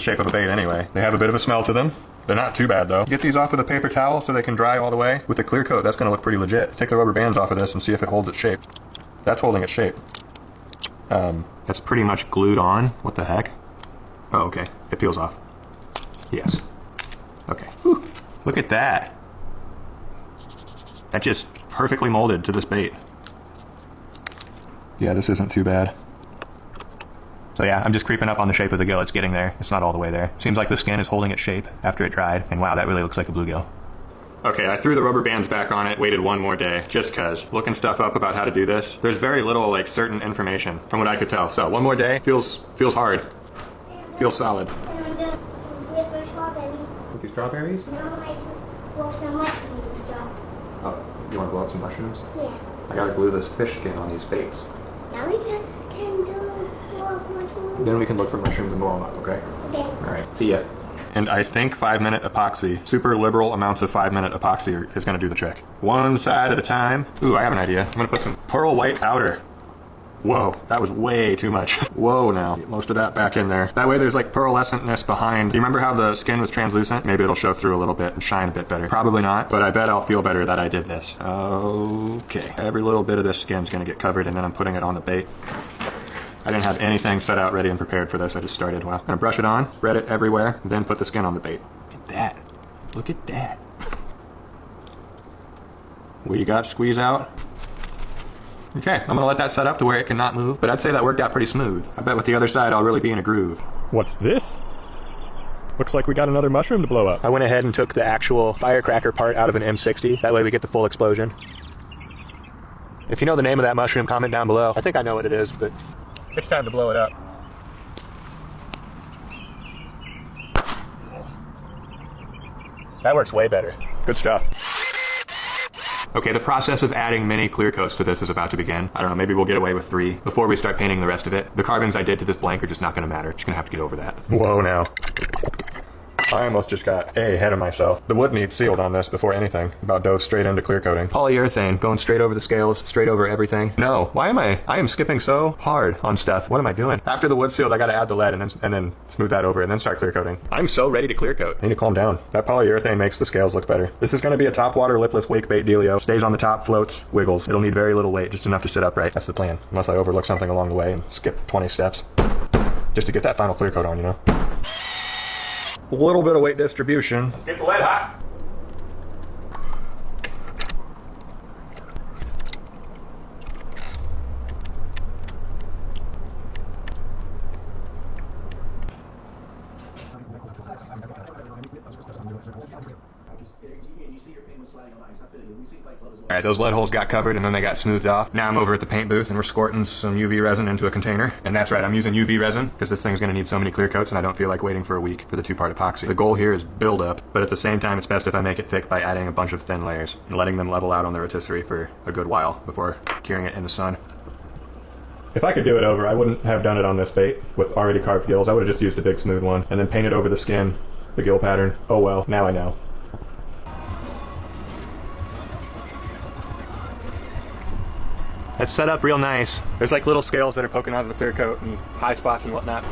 the shape of a bait anyway. They have a bit of a smell to them. They're not too bad though. Get these off with a paper towel so they can dry all the way. With a clear coat, that's gonna look pretty legit. Take the rubber bands off of this and see if it holds its shape. That's holding its shape. That's pretty much glued on. What the heck? Oh, okay. It peels off. Yes. Okay. Whew. Look at that. That just perfectly molded to this bait. Yeah, this isn't too bad. So yeah, I'm just creeping up on the shape of the gill. It's getting there. It's not all the way there. Seems like the skin is holding its shape after it dried. And wow, that really looks like a bluegill. Okay, I threw the rubber bands back on it, waited one more day, just cause. Looking stuff up about how to do this. There's very little like certain information from what I could tell. So one more day, feels hard. Feels solid. With these strawberries? No, I blow some mushrooms up. Oh, you want to blow up some mushrooms? Yeah. I gotta glue this fish skin on these baits. Now we can do blow up mushrooms. Then we can look for mushrooms and blow them up, okay? Okay. Alright, see ya. And I think 5-minute epoxy, super liberal amounts of 5-minute epoxy is gonna do the trick. One side at a time. Ooh, I have an idea. I'm gonna put some pearl white powder. Whoa, that was way too much. Whoa now, get most of that back in there. That way there's like pearlescentness behind. Do you remember how the skin was translucent? Maybe it'll show through a little bit and shine a bit better. Probably not, but I bet I'll feel better that I did this. Okay, every little bit of this skin's gonna get covered and then I'm putting it on the bait. I didn't have anything set out ready and prepared for this. I just started. Well, I'm gonna brush it on, spread it everywhere, then put the skin on the bait. Look at that. Look at that. What you got, squeeze out? Okay, I'm gonna let that set up to where it cannot move, but I'd say that worked out pretty smooth. I bet with the other side I'll really be in a groove. What's this? Looks like we got another mushroom to blow up. I went ahead and took the actual firecracker part out of an M60. That way we get the full explosion. If you know the name of that mushroom, comment down below. I think I know what it is, but it's time to blow it up. That works way better. Good stuff. Okay, the process of adding mini clear coats to this is about to begin. I don't know, maybe we'll get away with 3 before we start painting the rest of it. The carbons I did to this blank are just not gonna matter. Just gonna have to get over that. Whoa now. I almost just got ahead of myself. The wood needs sealed on this before anything. About dove straight into clear coating. Polyurethane going straight over the scales, straight over everything. No, why am I am skipping so hard on stuff. What am I doing? After the wood sealed, I gotta add the lead and then smooth that over and then start clear coating. I'm so ready to clear coat. I need to calm down. That polyurethane makes the scales look better. This is gonna be a top water lipless wake bait dealio. Stays on the top, floats, wiggles. It'll need very little weight, just enough to sit upright. That's the plan. Unless I overlook something along the way and skip 20 steps. Just to get that final clear coat on, you know? A little bit of weight distribution. Let's get the lead hot. Alright, those lead holes got covered and then they got smoothed off. Now I'm over at the paint booth and we're squirting some UV resin into a container. And that's right, I'm using UV resin because this thing's going to need so many clear coats and I don't feel like waiting for a week for the 2-part epoxy. The goal here is build up, but at the same time it's best if I make it thick by adding a bunch of thin layers and letting them level out on the rotisserie for a good while before curing it in the sun. If I could do it over, I wouldn't have done it on this bait with already carved gills. I would have just used a big smooth one and then painted over the skin, the gill pattern. Oh well, now I know. It's set up real nice. There's like little scales that are poking out of the clear coat and high spots and whatnot.